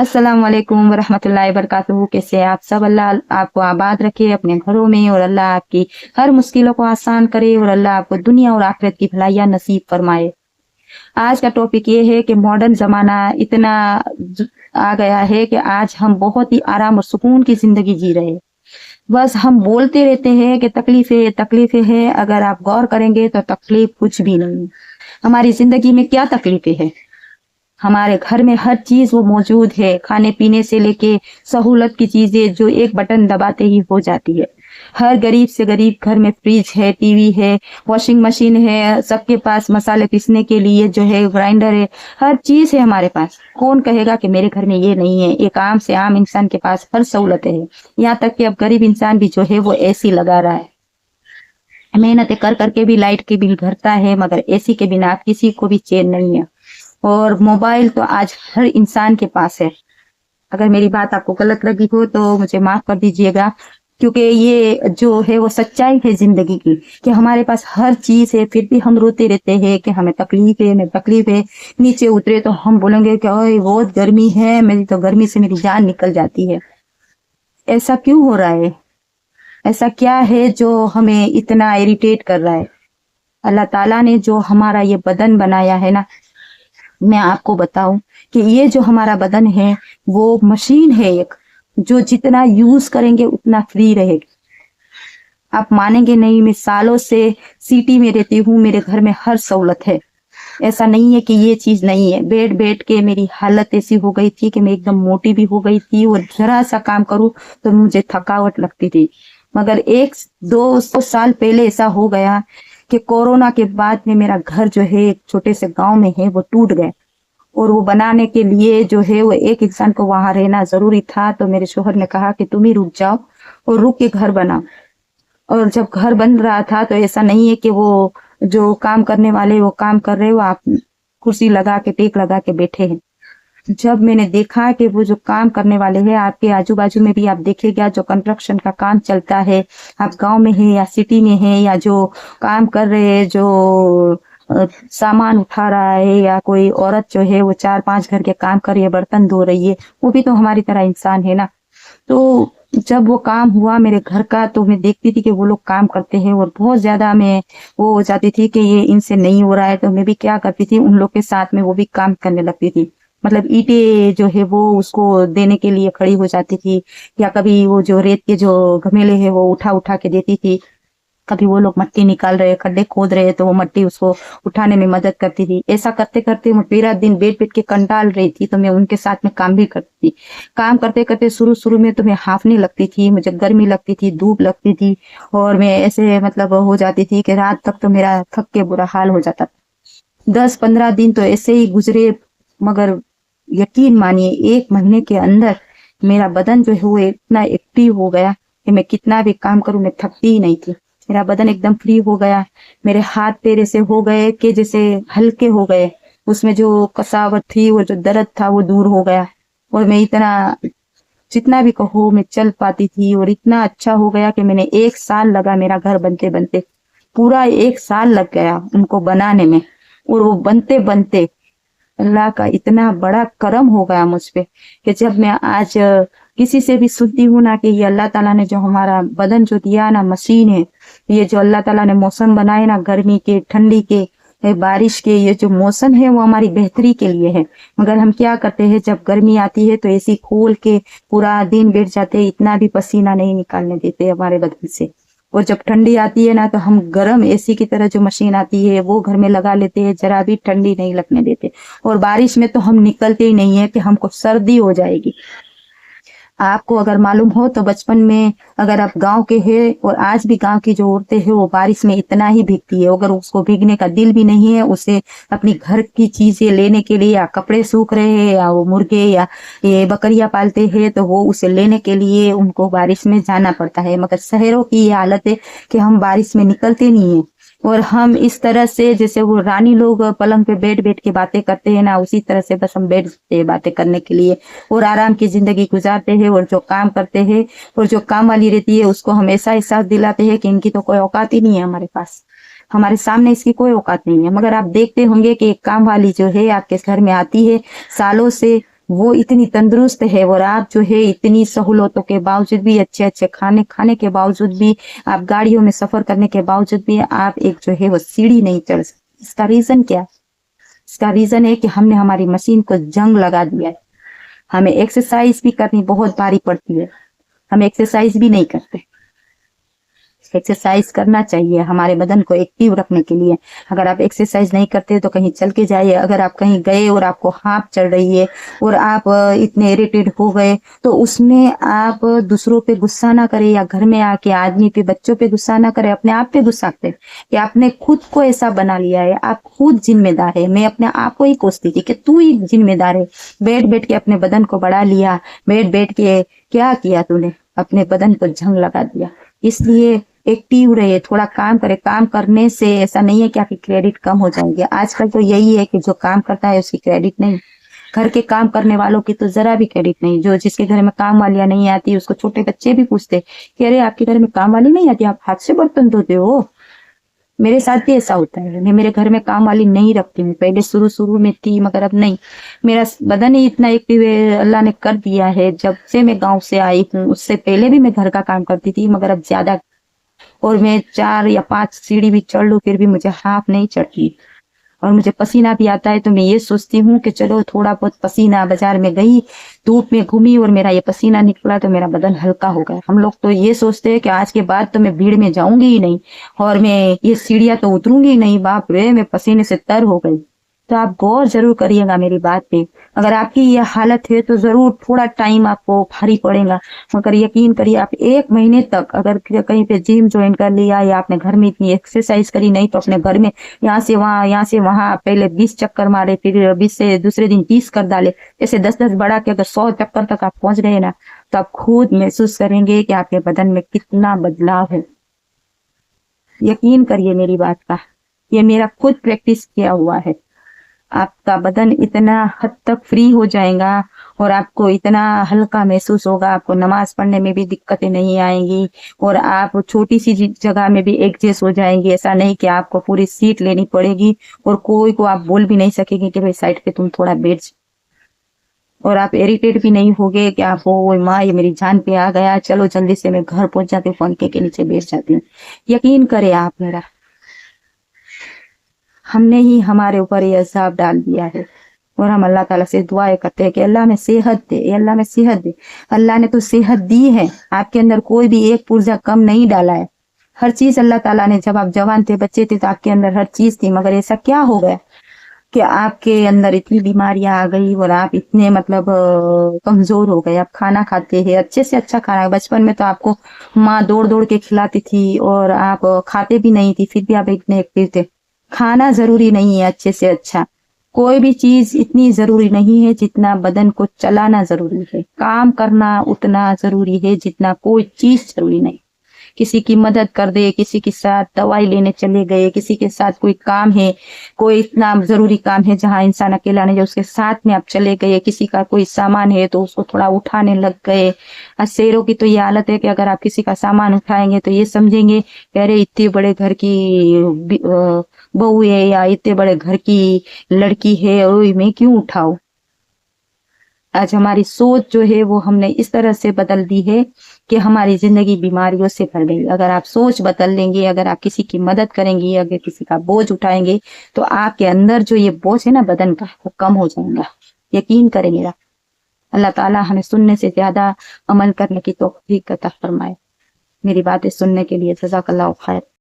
अस्सलाम वालेकुम वरहमतुल्लाहि वबरकातुहू। कैसे हैं आप सब? अल्लाह आपको आबाद रखे अपने घरों में, और अल्लाह आपकी हर मुश्किलों को आसान करे, और अल्लाह आपको दुनिया और आखिरत की भलाइयाँ नसीब फरमाए। आज का टॉपिक ये है कि मॉडर्न जमाना इतना आ गया है कि आज हम बहुत ही आराम और सुकून की जिंदगी जी रहे हैं। बस हम बोलते रहते हैं कि तकलीफें तकलीफें हैं, अगर आप गौर करेंगे तो तकलीफ कुछ भी नहीं। हमारी जिंदगी में क्या तकलीफें हैं? हमारे घर में हर चीज वो मौजूद है, खाने पीने से लेके सहूलत की चीजें जो एक बटन दबाते ही हो जाती है। हर गरीब से गरीब घर में फ्रिज है, टीवी है, वॉशिंग मशीन है, सबके पास मसाले पीसने के लिए जो है ग्राइंडर है, हर चीज है हमारे पास। कौन कहेगा कि मेरे घर में ये नहीं है? एक आम से आम इंसान के पास हर सहूलतें है। यहाँ तक कि अब गरीब इंसान भी जो है वो एसी लगा रहा है, मेहनतें कर करके भी लाइट के बिल भरता है, मगर एसी के बिना किसी को भी चैन नहीं है। और मोबाइल तो आज हर इंसान के पास है। अगर मेरी बात आपको गलत लगी हो तो मुझे माफ कर दीजिएगा, क्योंकि ये जो है वो सच्चाई है जिंदगी की, कि हमारे पास हर चीज है, फिर भी हम रोते रहते हैं कि हमें तकलीफ है, हमें तकलीफ है। नीचे उतरे तो हम बोलेंगे कि ओए बहुत गर्मी है, मेरी तो गर्मी से मेरी जान निकल जाती है। ऐसा क्यों हो रहा है? ऐसा क्या है जो हमें इतना इरिटेट कर रहा है? अल्लाह ताला ने जो हमारा ये बदन बनाया है ना, मैं आपको बताऊं कि ये जो हमारा बदन है वो मशीन है एक, जो जितना यूज करेंगे उतना फ्री रहेगी। आप मानेंगे नहीं, मैं सालों से सिटी में रहती हूँ, मेरे घर में हर सहूलत है। ऐसा नहीं है कि ये चीज नहीं है। बैठ बैठ के मेरी हालत ऐसी हो गई थी कि मैं एकदम मोटी भी हो गई थी, और जरा सा काम करूं तो मुझे थकावट लगती थी। मगर 1-2 साल पहले ऐसा हो गया कि कोरोना के बाद में मेरा घर जो है एक छोटे से गांव में है, वो टूट गया। और वो बनाने के लिए जो है वो एक इंसान को वहां रहना जरूरी था। तो मेरे शोहर ने कहा कि तुम ही रुक जाओ और रुक के घर बनाओ। और जब घर बन रहा था तो ऐसा नहीं है कि वो जो काम करने वाले वो काम कर रहे, वो आप कुर्सी लगा के टेक लगा के बैठे हैं। जब मैंने देखा कि वो जो काम करने वाले हैं, आपके आजू बाजू में भी आप देखेगा जो कंस्ट्रक्शन का काम चलता है, आप गांव में है या सिटी में है, या जो काम कर रहे हैं, जो सामान उठा रहा है, या कोई औरत जो है वो 4-5 घर के काम कर रही है, बर्तन धो रही है, वो भी तो हमारी तरह इंसान है ना। तो जब वो काम हुआ मेरे घर का, तो मैं देखती थी कि वो लोग काम करते हैं, और बहुत ज्यादा मैं वो हो जाती थी कि ये इनसे नहीं हो रहा है। तो मैं भी क्या करती थी, उन लोग के साथ में वो भी काम करने लगती थी। मतलब ईंटें जो है वो उसको देने के लिए खड़ी हो जाती थी, या कभी वो जो रेत के जो घमेले है वो उठा उठा के देती थी। कभी वो लोग मट्टी निकाल रहे, खड्डे खोद रहे, तो वो मट्टी उसको उठाने में मदद करती थी। ऐसा करते करते मैं पूरा दिन बैठ बैठ के कंटाल रही थी, तो मैं उनके साथ में काम भी करती थी। काम करते करते शुरू शुरू में तो मैं हांफने लगती थी, मुझे गर्मी लगती थी, धूप लगती थी, और मैं ऐसे मतलब हो जाती थी कि रात तक तो मेरा थक के बुरा हाल हो जाता था। 10-15 दिन तो ऐसे ही गुजरे, मगर यकीन मानिए 1 महीने के अंदर मेरा बदन जो है वो इतना एक्टिव हो गया कि मैं कितना भी काम करूं मैं थकती ही नहीं थी। मेरा बदन एकदम फ्री हो गया, मेरे हाथ पैर ऐसे हो गए कि जैसे हल्के हो गए, उसमें जो कसावट थी और जो दर्द था वो दूर हो गया, और मैं इतना जितना भी कहो मैं चल पाती थी। और इतना अच्छा हो गया कि मैंने 1 साल लगा मेरा घर बनते बनते, पूरा 1 साल लग गया उनको बनाने में। और वो बनते बनते अल्लाह का इतना बड़ा करम हो गया मुझ पे कि जब मैं आज किसी से भी सुनती हूँ ना कि ये अल्लाह ताला ने जो हमारा बदन जो दिया ना, मशीन है, ये जो अल्लाह ताला ने मौसम बनाए ना, गर्मी के, ठंडी के, बारिश के, ये जो मौसम है वो हमारी बेहतरी के लिए है। मगर हम क्या करते हैं, जब गर्मी आती है तो एसी खोल के पूरा दिन बैठ जाते हैं, इतना भी पसीना नहीं निकालने देते हमारे बदन से। और जब ठंडी आती है ना, तो हम गर्म एसी की तरह जो मशीन आती है वो घर में लगा लेते हैं, जरा भी ठंडी नहीं लगने देते। और बारिश में तो हम निकलते ही नहीं है कि हमको सर्दी हो जाएगी। आपको अगर मालूम हो तो बचपन में अगर आप गांव के हैं, और आज भी गांव की जो औरतें हैं वो बारिश में इतना ही भीगती है, अगर उसको भीगने का दिल भी नहीं है, उसे अपनी घर की चीजें लेने के लिए, या कपड़े सूख रहे हैं, या वो मुर्गे या ये बकरियां पालते हैं, तो वो उसे लेने के लिए उनको बारिश में जाना पड़ता है। मगर शहरों की ये हालत है कि हम बारिश में निकलते नहीं है, और हम इस तरह से जैसे वो रानी लोग पलंग पे बैठ बैठ के बातें करते हैं ना, उसी तरह से बस हम बैठते हैं बातें करने के लिए, और आराम की जिंदगी गुजारते हैं। और जो काम करते हैं और जो काम वाली रहती है उसको हम ऐसा एहसास दिलाते हैं कि इनकी तो कोई औकात ही नहीं है हमारे पास, हमारे सामने इसकी कोई औकात नहीं है। मगर आप देखते होंगे कि एक काम वाली जो है आपके घर में आती है, सालों से वो इतनी तंदुरुस्त है और आप जो है इतनी सहूलतों के बावजूद भी, अच्छे अच्छे खाने खाने के बावजूद भी, आप गाड़ियों में सफर करने के बावजूद भी आप एक जो है वो सीढ़ी नहीं चढ़ सकते। इसका रीजन क्या है? इसका रीजन है कि हमने हमारी मशीन को जंग लगा दिया है। हमें एक्सरसाइज भी करनी बहुत भारी पड़ती है, हम एक्सरसाइज भी नहीं करते। एक्सरसाइज करना चाहिए हमारे बदन को एक्टिव रखने के लिए। अगर आप एक्सरसाइज नहीं करते तो कहीं चल के जाइए। अगर आप कहीं गए और आपको हांफ चढ़ रही है और आप इतने इरिटेट हो गए तो उसमें आप दूसरों पे गुस्सा ना करें, या घर में आके आदमी पे, बच्चों पे गुस्सा ना करें, अपने आप पे गुस्सा करें कि आपने खुद को ऐसा बना लिया है, आप खुद जिम्मेदार है। मैं अपने आप को ही कोसती थी कि तू ही जिम्मेदार है। बैठ बैठ के अपने बदन को बढ़ा लिया, बैठ बैठ के क्या किया तूने, अपने बदन को जंग लगा दिया। इसलिए एक्टिव रहे, थोड़ा काम करे। काम करने से ऐसा नहीं है कि आपकी क्रेडिट कम हो जाएंगे। आजकल तो यही है कि जो काम करता है उसकी क्रेडिट नहीं, घर के काम करने वालों की तो जरा भी क्रेडिट नहीं। जो जिसके घर में काम वालियां नहीं आती उसको छोटे बच्चे भी पूछते कि अरे आपके घर में काम वाली नहीं आती, आप हाथ से बर्तन धोते हो। मेरे साथ भी ऐसा होता है। मैं मेरे घर में काम वाली नहीं रखती हूँ, पहले शुरू शुरू में थी मगर अब नहीं। मेरा बदन ही इतना एक्टिव है, अल्लाह ने कर दिया है। जब से मैं गांव से आई हूँ, उससे पहले भी मैं घर का काम करती थी मगर अब ज्यादा, और मैं 4 या 5 सीढ़ी भी चढ़ लूं फिर भी मुझे हाफ नहीं चढ़ती। और मुझे पसीना भी आता है तो मैं ये सोचती हूँ कि चलो थोड़ा बहुत पसीना, बाजार में गई, धूप में घूमी और मेरा ये पसीना निकला तो मेरा बदन हल्का हो गया। हम लोग तो ये सोचते हैं कि आज के बाद तो मैं भीड़ में जाऊंगी ही नहीं और मैं ये सीढ़ियां तो उतरूंगी ही नहीं। बाप रे, मैं पसीने से तर हो गई। तो आप गौर जरूर करिएगा मेरी बात पे। अगर आपकी ये हालत है तो जरूर थोड़ा टाइम आपको भारी पड़ेगा, मगर यकीन करिए आप 1 महीने तक अगर कहीं पे जिम ज्वाइन कर लिया या आपने घर में इतनी एक्सरसाइज करी, नहीं तो अपने घर में यहाँ से वहां यहाँ से वहां पहले 20 चक्कर मारे, फिर 20 से दूसरे दिन 30 कर डाले, ऐसे 10-10 बढ़ा के अगर 100 चक्कर तक आप पहुंच गए ना तो आप खुद महसूस करेंगे कि आपके बदन में कितना बदलाव है। यकीन करिए मेरी बात का, ये मेरा खुद प्रैक्टिस किया हुआ है। आपका बदन इतना हद तक फ्री हो जाएगा और आपको इतना हल्का महसूस होगा, आपको नमाज पढ़ने में भी दिक्कतें नहीं आएंगी और आप छोटी सी जगह में भी एडजस्ट हो जाएंगे। ऐसा नहीं कि आपको पूरी सीट लेनी पड़ेगी और कोई को आप बोल भी नहीं सकेंगे कि भाई साइड पे तुम थोड़ा बैठ जाओ। और आप इरिटेट भी नहीं होगे कि आप वो माँ ये मेरी जान पे आ गया, चलो जल्दी से मैं घर पहुंच जाती हूँ, पंखे के नीचे बैठ जाती हूँ। यकीन करे आप मेरा, हमने ही हमारे ऊपर ये अज़ाब डाल दिया है और हम अल्लाह ताला से दुआएं करते हैं कि अल्लाह में सेहत दे, अल्लाह में सेहत दे। अल्लाह ने तो सेहत दी है, आपके अंदर कोई भी एक पुर्जा कम नहीं डाला है। हर चीज अल्लाह ताला ने, जब आप जवान थे, बच्चे थे तो आपके अंदर हर चीज थी, मगर ऐसा क्या हो गया कि आपके अंदर इतनी बीमारियां आ गई और आप इतने मतलब कमजोर हो गए। आप खाना खाते हैं अच्छे से अच्छा खाना, बचपन में तो आपको माँ दौड़ दौड़ के खिलाती थी और आप खाते भी नहीं थी, फिर भी आप इतने एक्टिव थे। खाना जरूरी नहीं है अच्छे से अच्छा, कोई भी चीज इतनी जरूरी नहीं है जितना बदन को चलाना जरूरी है। काम करना उतना जरूरी है जितना कोई चीज जरूरी नहीं। किसी की मदद कर दे, किसी के साथ दवाई लेने चले गए, किसी के साथ कोई काम है, कोई इतना जरूरी काम है जहाँ इंसान अकेला नहीं है, उसके साथ में आप चले गए। किसी का कोई सामान है तो उसको थोड़ा उठाने लग गए। शेरों की तो ये हालत है कि अगर आप किसी का सामान उठाएंगे तो ये समझेंगे कि अरे इतने बड़े घर की बहू है या इतने बड़े घर की लड़की है, ओए मैं क्यों उठाऊं। आज हमारी सोच जो है वो हमने इस तरह से बदल दी है कि हमारी जिंदगी बीमारियों से भर गई। अगर आप सोच बदल लेंगे, अगर आप किसी की मदद करेंगे, अगर किसी का बोझ उठाएंगे तो आपके अंदर जो ये बोझ है ना बदन का, वो कम हो जाएगा। यकीन करें मेरा। अल्लाह ताला हमें सुनने से ज्यादा अमल करने की तौफीक अता फरमाए। मेरी बातें सुनने के लिए जज़ाकल्लाह खैर।